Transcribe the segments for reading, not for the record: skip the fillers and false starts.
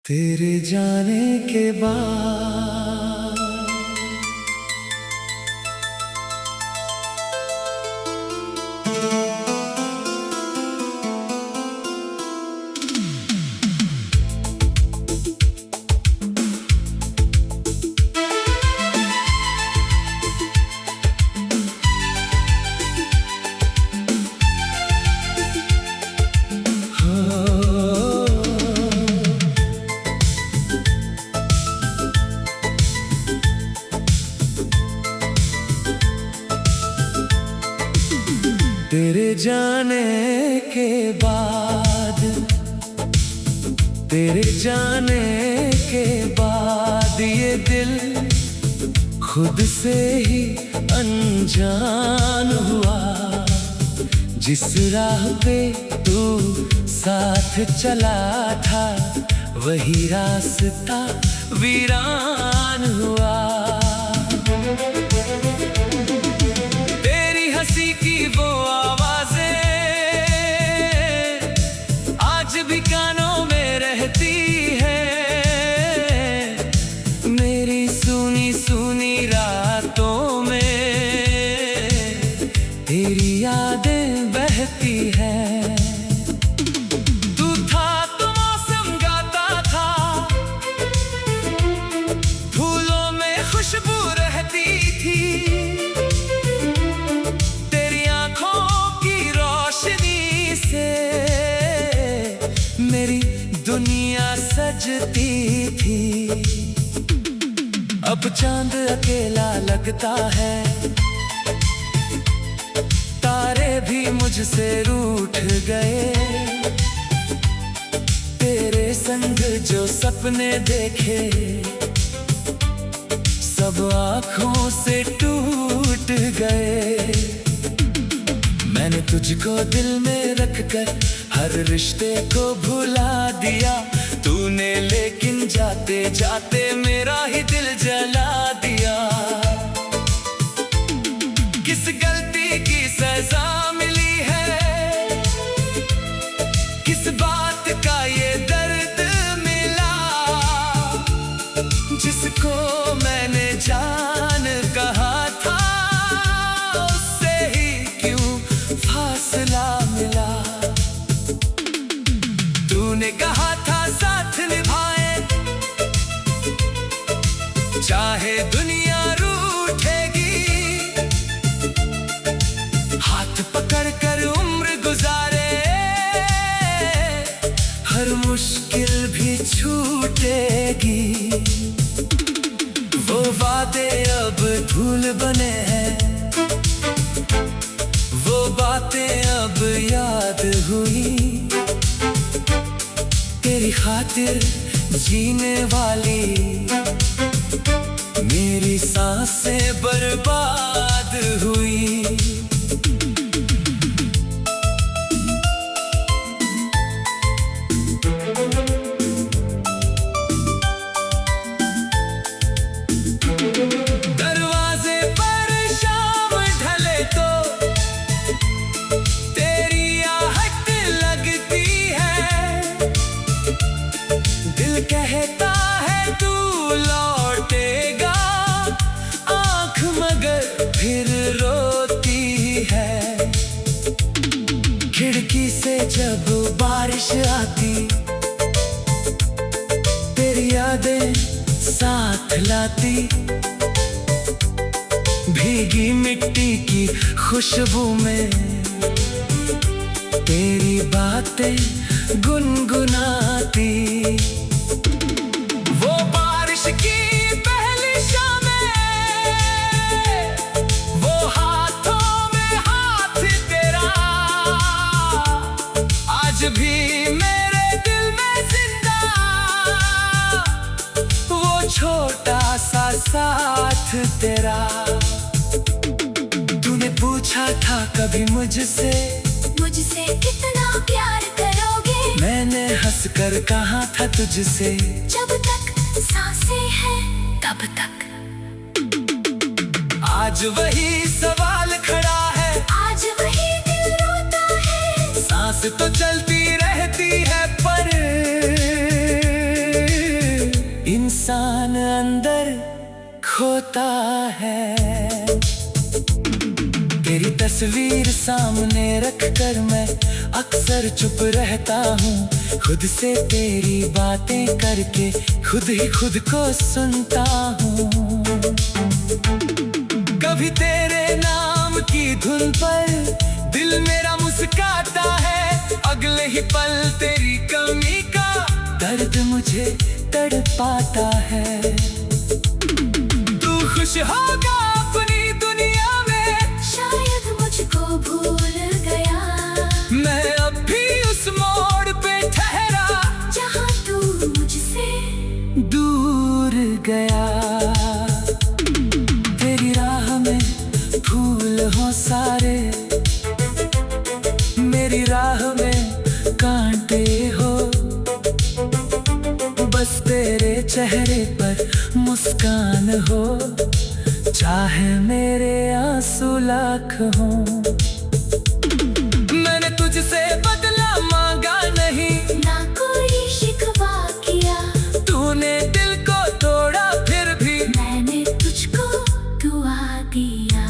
तेरे जाने के बाद तेरे जाने के बाद, तेरे जाने के बाद ये दिल खुद से ही अनजान हुआ। जिस राह पे तू साथ चला था वही रास्ता वीरान हुआ। तेरी हंसी की वो आवाजें आज भी कानों में रहती है। मेरी सुनी सुनी रातों में तेरी यादें बहती है। तू था तो मौसम गाता था, फूलों में खुशबू रहती थी। मेरी दुनिया सजती थी। अब चांद अकेला लगता है, तारे भी मुझसे रूठ गए। तेरे संग जो सपने देखे सब आँखों से टूट गए। मैंने तुझको दिल में रखकर हर रिश्ते को भुला दिया तूने, लेकिन जाते जाते मेरा ही दिल जला दिया। किस गलती की सजा मिली है, किस बात का ये दर्द मिला। जिसको मैंने जान कहा था उससे ही क्यों फासला मिला। तूने कहा था साथ निभाए चाहे दुनिया रूठेगी। हाथ पकड़ कर उम्र गुजारे हर मुश्किल भी छूटेगी। वो वादे अब धूल बने हैं, वो बातें अब याद हुई। तेरी खातिर जीने वाली मेरी सांसें बर्बाद हुई। दरवाजे पर शाम ढले तो तेरी आहट लगती है। दिल कहता है तू लौटेगा, आँख मगर फिर रोती है। खिड़की से जब बारिश आती तेरी यादें साथ लाती। भीगी मिट्टी की खुशबू में तेरी बातें गुनगुनाती। वो बारिश की पहली शामें, वो हाथों में हाथ तेरा आज भी मेरे दिल में जिंदा। वो छोटा सा साथ तेरा। तूने पूछा था कभी मुझसे कितना प्यार करोगे। मैंने हंस कर कहा था तुझसे जब तक सांसें हैं तब तक। आज वही सवाल खड़ा है, आज वही दिल रोता है। सांस तो चलती रहती है पर खोता है। तेरी तस्वीर सामने रख कर मैं अक्सर चुप रहता हूँ, खुद से तेरी बातें करके खुद ही खुद को सुनता हूँ। कभी तेरे नाम की धुन पर दिल मेरा मुस्कुराता है, अगले ही पल तेरी कमी का दर्द मुझे तड़पाता है। तू खुश होगा अपनी दुनिया में, शायद मुझको भूल गया। मैं अब भी उस मोड़ पे ठहरा जहाँ तू मुझसे दूर गया। तेरी राह में फूल हो सारे, मेरी राह में कांटे हो। बस तेरे चेहरे पर मुस्कान हो, चाहे मेरे आंसू लाख हो। मैंने तुझसे बदला मांगा नहीं, ना कोई शिकवा किया। तूने दिल को तोड़ा फिर भी मैंने तुझको दुआ दिया।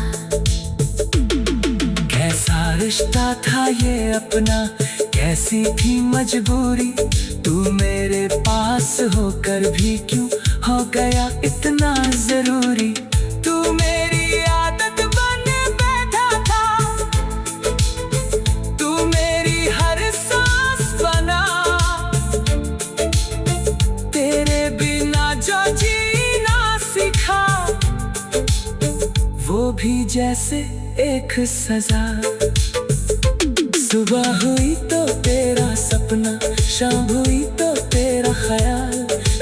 कैसा रिश्ता था ये अपना, कैसी थी मजबूरी। तू मेरे पास होकर भी क्यों हो गया इतना जरूरी। तू मेरी आदत बन बैठा था, तू मेरी हर सांस बना। तेरे बिना जो जीना सीखा, वो भी जैसे एक सजा। सुबह हुई तो तेरा सपना, शाम हुई तो तेरा ख्याल,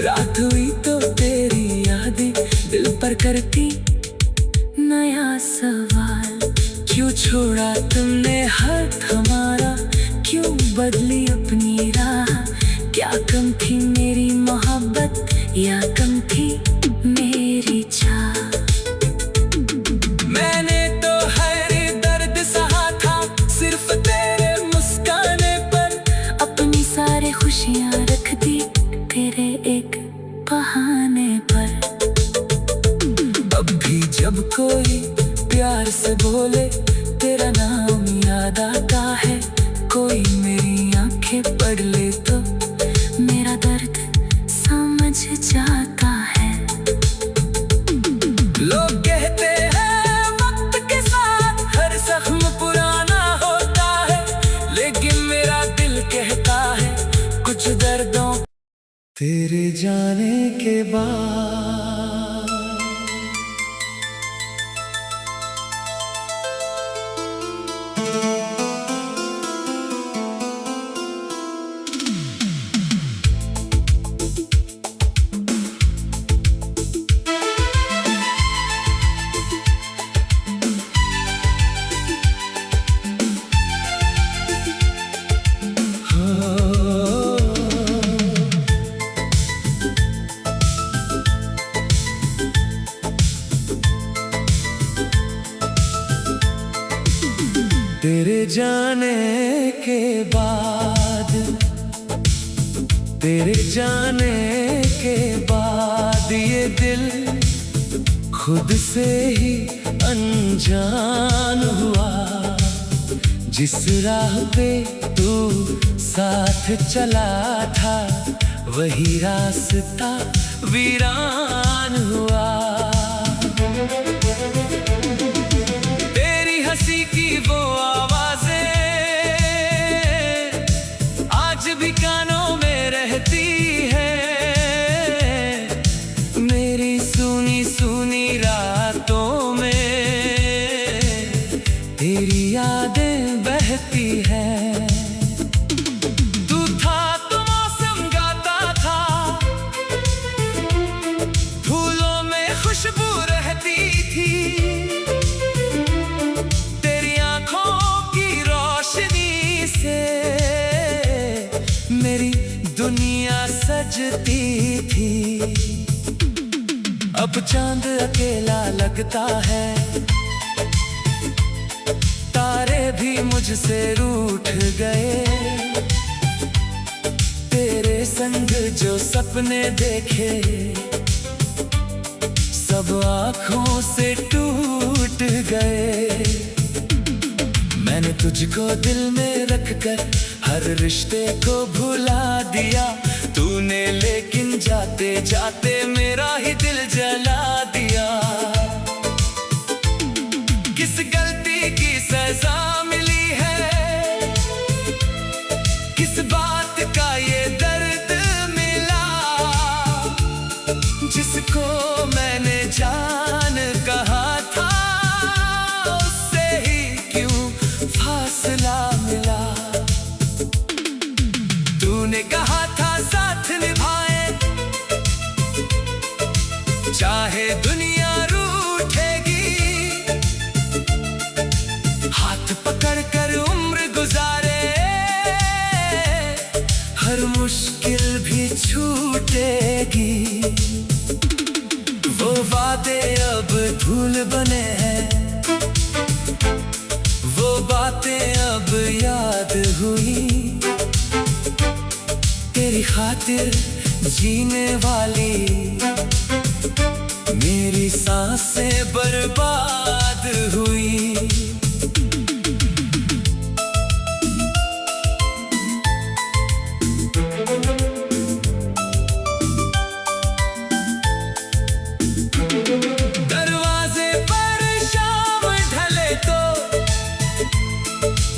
रात हुई तो तेरी यादें दिल पर करती नया सवाल। क्यों छोड़ा तुमने हाथ हमारा, क्यों बदली अपनी राह। क्या कम थी मेरी मोहब्बत या कम थी मेरी चाह। मैंने तो हर दर्द सहा था सिर्फ तेरे मुस्काने पर, अपनी सारी खुशियाँ रख दी तेरे एक बहाने पर। अब भी जब कोई प्यार से बोले तेरा नाम याद आता है। कोई मेरी आंखें पढ़ ले तो मेरा दर्द समझ जाता है। लोग कहते हैं वक्त के साथ हर जख्म पुराना होता है, लेकिन मेरा दिल कहता है कुछ दर्दों तेरे जाने के बाद। तेरे जाने के बाद, तेरे जाने के बाद ये दिल खुद से ही अनजान हुआ। जिस राह पे तू साथ चला था, वही रास्ता वीरान हुआ। तेरी हंसी की वो आवाजें आज भी कानों में रहती है। मेरी सुनी सुनी रातों में तेरी यादें बहती हैं। तू था तो मौसम गाता था, फूलों में खुशबू रहती थी। तेरी आंखों की रोशनी से मेरी दुनिया सजती थी। अब चांद अकेला लगता है, तारे भी मुझसे रूठ गए। तेरे संग जो सपने देखे सब आँखों से टूट गए। मैंने तुझको दिल में रखकर हर रिश्ते को भुला दिया तूने, लेकिन जाते जाते मेरा ही दिल जला दिया। किस गलती की सजा मिली है, किस बात का ये दर्द मिला, जिसको मैंने जान कहा था उससे ही क्यों फासला मिला। तूने कहा था साथ निभाए चाहे दुनिया रूठेगी, हाथ पकड़ कर उम्र गुजारे हर मुश्किल भी छूटेगी। वो वादे अब धूल बने हैं, वो बातें अब याद हुई, तेरी खातिर जीने वाली मेरी सांसें बर्बाद हुई। दरवाजे पर शाम ढले तो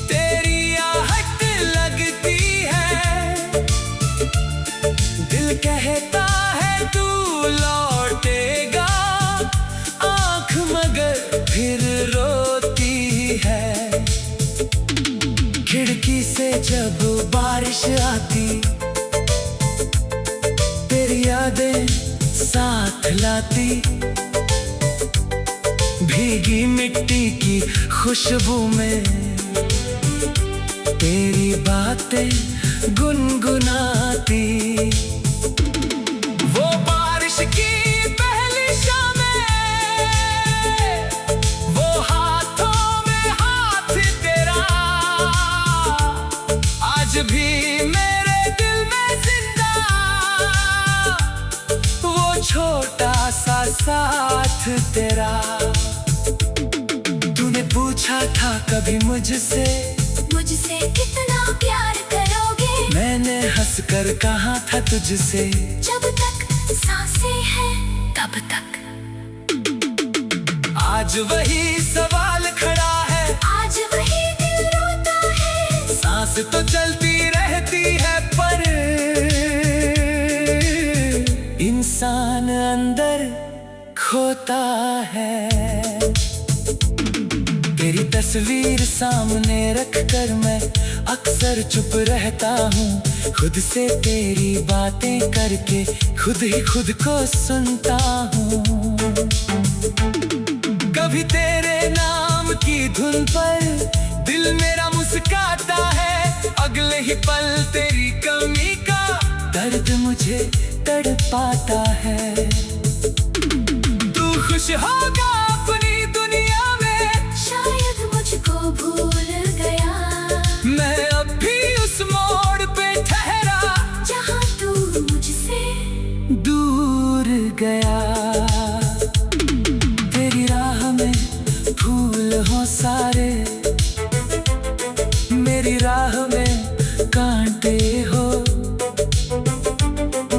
तेरी आहट लगती है, दिल कहता है तू लौटेगा, आँख मगर फिर रोती है। खिड़की से जब बारिश आती तेरी यादें साथ लाती, भीगी मिट्टी की खुशबू में तेरी बातें गुनगुनाती। वो बारिश की पहली शामें, वो हाथों में हाथ तेरा आज भी मेरे दिल में जिंदा, वो छोटा सा साथ तेरा। तूने पूछा था कभी मुझसे कितना प्यार करोगे, मैंने हंसकर कहा था तुझसे जब तक सांसें हैं तब तक। आज वही सवाल खड़ा है, आज वही दिल रोता है, सांस तो चलती रहती है पर इंसान अंदर खोता है। तेरी तस्वीर सामने रखकर मैं अक्सर चुप रहता हूँ, खुद से तेरी बातें करके खुद ही खुद को सुनता हूँ। कभी तेरे नाम की धुन पर दिल मेरा मुस्कुराता है, अगले ही पल तेरी कमी का दर्द मुझे तड़पाता है। तू खुश होगा अपनी दुनिया में, शायद मुझको भूल गया, मैं अब भी उस मोड़ पे ठहरा जहाँ तू मुझसे दूर गया। तेरी राह में फूल हो सारे, मेरी राह में कांटे हो,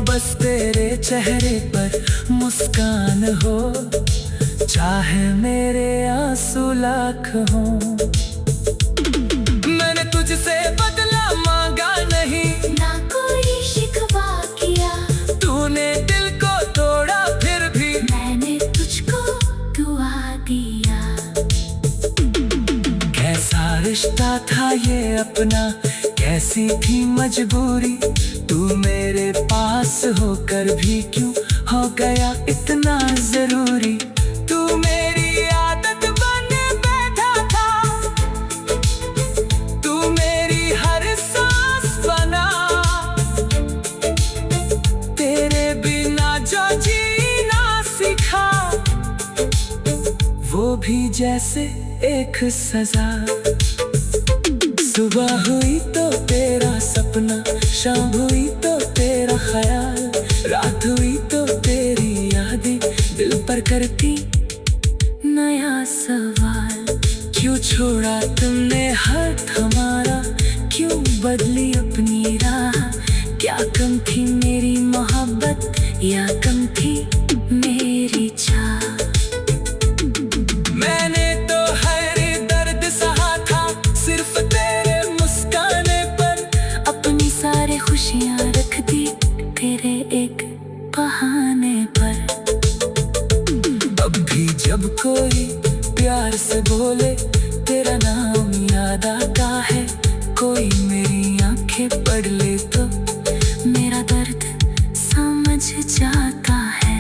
बस तेरे चेहरे पर मुस्कान हो, चाहे मेरे आंसू लाख हो। मैंने तुझसे बदला मांगा नहीं, ना कोई शिकवा किया, तूने दिल को तोड़ा फिर भी मैंने तुझको दुआ दिया। कैसा रिश्ता था ये अपना, कैसी थी मजबूरी, तू मेरे पास होकर भी क्यों हो गया इतना जरूरी। तू मेरी आदत बन बैठा था, तू मेरी हर सांस बना, तेरे बिना जो जीना सीखा वो भी जैसे एक सजा। सुबह हुई तो तेरा सपना, शाम हुई तो तेरा ख्याल, रात हुई तो तेरी यादें दिल पर करती छोड़ा तुमने हाथ हमारा, क्यों बदली अपनी राह? क्या कम थी मेरी मोहब्बत या कम थी मेरी चाह? मैंने तो हर दर्द सहा था सिर्फ तेरे मुस्काने पर, अपनी सारी खुशियाँ रख दी तेरे एक बहाने पर। अब भी जब कोई प्यार से बोले तेरा नाम याद आता है, कोई मेरी आंखें पढ़ ले तो मेरा दर्द समझ जाता है।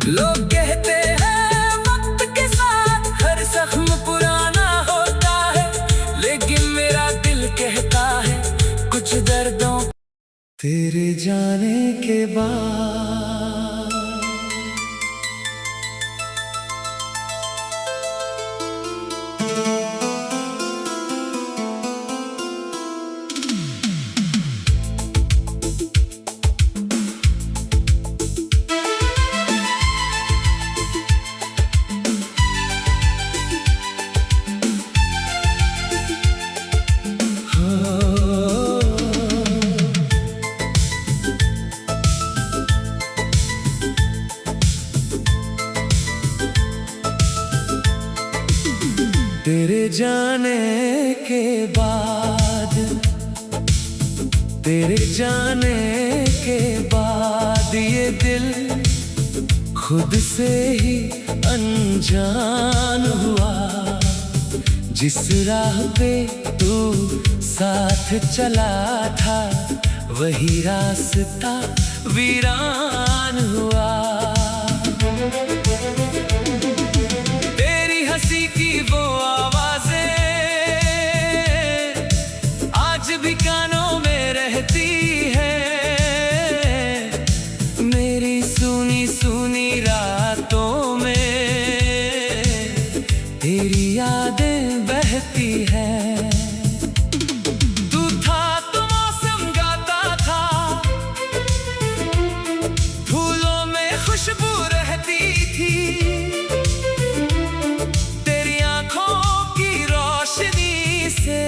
लोग कहते हैं वक्त के साथ हर जख्म पुराना होता है, लेकिन मेरा दिल कहता है कुछ दर्दों तेरे जाने के बाद। तेरे जाने के बाद, तेरे जाने के बाद ये दिल खुद से ही अनजान हुआ। जिस राह पे तू साथ चला था वही रास्ता वीरान हुआ। तेरी हंसी की वो आवाजें आज भी कानों में रहती है, मेरी सुनी सुनी रातों में तेरी यादें बहती है। तू था तो मौसम गाता था, फूलों में खुशबू रहती थी, तेरी आंखों की रोशनी से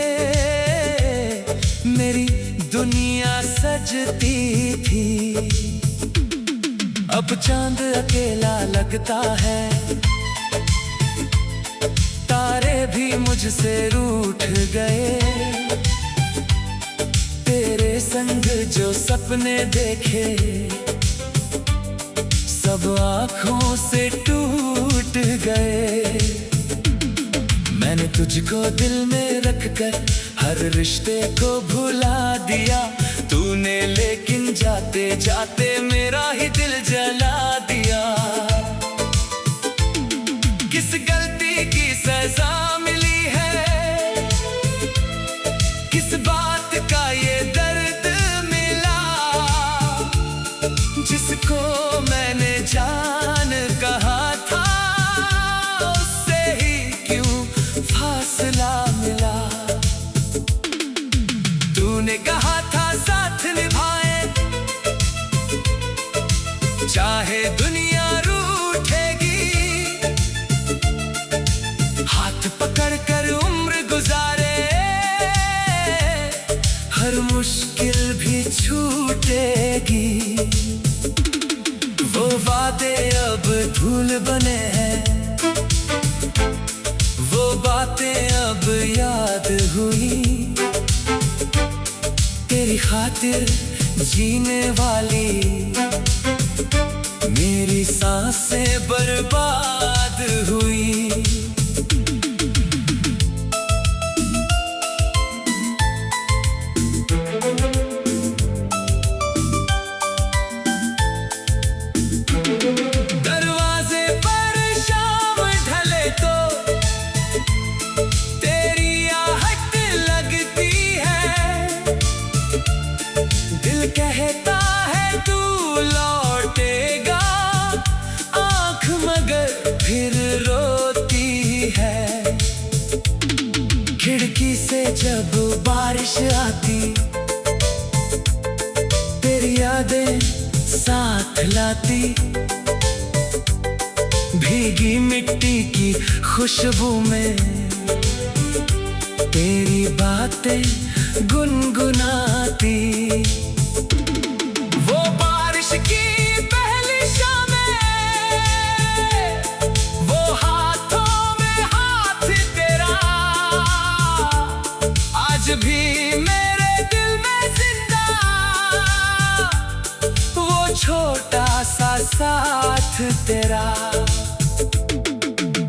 मेरी दुनिया सजती थी। अब चांद अकेला लगता है, तारे भी मुझसे रूठ गए, तेरे संग जो सपने देखे सब आँखों से टूट गए। मैंने तुझको दिल में रखकर हर रिश्ते को भुला दिया, तूने लेकिन जाते जाते मेरा ही दिल जला दिया। किस गलती की सजा मिली है, किस बात का ये दर्द मिला, जिसको मैंने जान कहा था उससे ही क्यों फासला मिला। तूने कहा था साथ निभाए चाहे दुनिया रूठेगी, हाथ पकड़ कर उम्र गुजारे हर मुश्किल भी छूटेगी। वो वादे अब धूल बने हैं, वो बातें अब याद हुई, तेरी खातिर जीने वाली मेरी सांसें बर्बाद हुई। दरवाजे पर शाम ढले तो तेरी आहट लगती है, दिल कहता है तू लौटेगा, आँख मगर फिर रोती है। खिड़की से जब बारिश आती तेरी यादें साथ लाती, भीगी मिट्टी की खुशबू में तेरी बातें गुनगुनाती। वो बारिश की पहली शामें, वो हाथों में हाथ तेरा आज भी मेरे दिल में जिंदा। वो छोटा सा साथ तेरा।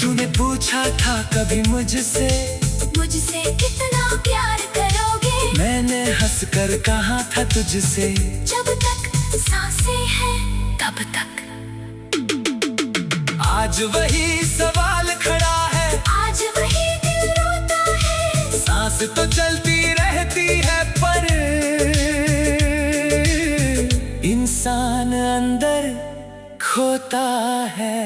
तूने पूछा था कभी मुझसे कितना प्यार करोगे, मैंने हंसकर कहा था तुझसे जब तक सांसें हैं तब तक। आज वही सवाल खड़ा है, आज वही दिल रोता है। सांस तो चलती रहती है पर इंसान अंदर खोता है।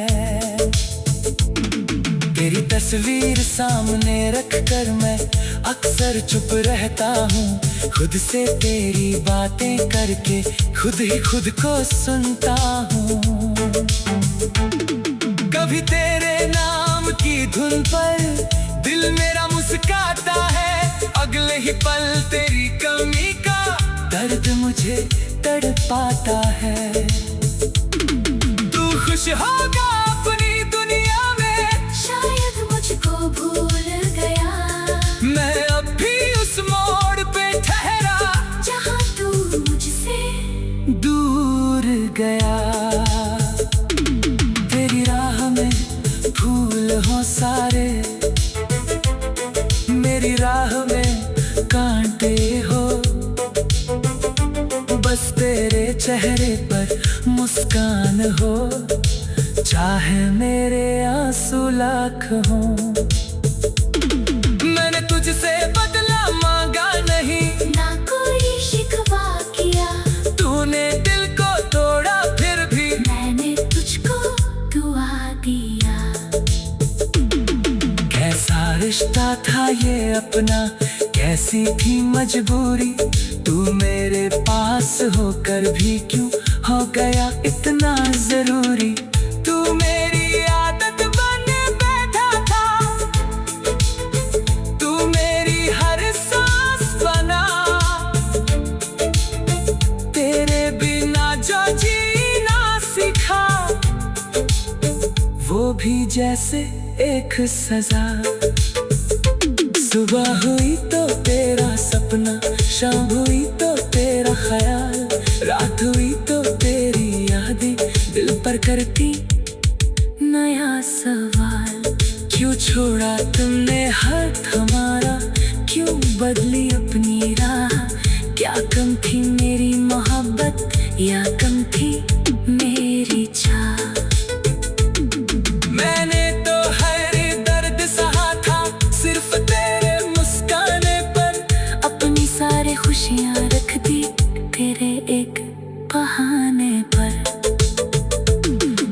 तेरी तस्वीर सामने रखकर मैं अक्सर चुप रहता हूँ। खुद से तेरी बातें करके खुद ही खुद को सुनता हूँ। कभी तेरे नाम की धुन पर दिल मेरा मुस्कुराता है, अगले ही पल तेरी कमी का दर्द मुझे तड़पाता है। तू खुश होगा अपनी दुनिया में, शायद मुझको भूल गया। मैं अब भी उस मोड़ पे ठहरा जहाँ तू मुझसे दूर गया। तेरी राह में फूल हो सारे, मेरी राह में कांटे हो। बस तेरे चेहरे पर मुस्कान हो, चाहे मेरे आंसू लाख हो। मैंने तुझसे बदला मांगा नहीं, ना कोई शिकवा किया। तूने दिल को तोड़ा फिर भी मैंने तुझको दुआ दिया। कैसा रिश्ता था ये अपना, कैसी थी मजबूरी। तू मेरे पास होकर भी क्यों हो गया इतना जरूरी। तू मेरी आदत बन बैठा था, तू मेरी हर सांस बना। तेरे बिना जो जीना सीखा, वो भी जैसे एक सजा। सुबह हुई तो तेरा सपना, शाम हुई तो तेरा ख्याल, रात हुई तो तेरी यादें दिल पर करती नया सवाल। क्यों छोड़ा तुमने हाथ हमारा, क्यों बदली अपनी राह। क्या कम थी मेरी मोहब्बत या कम थी मेरी चाह। मैंने तो हर दर्द सहा था सिर्फ तेरे मुस्काने पर, अपनी सारी खुशियाँ रख दी तेरे एक बहाने पर।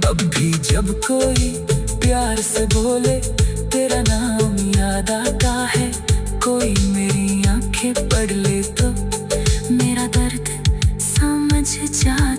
अब भी जब कोई प्यार से बोले तेरा नाम याद आता है, कोई मेरी आंखें पढ़ ले तो मेरा दर्द समझ जा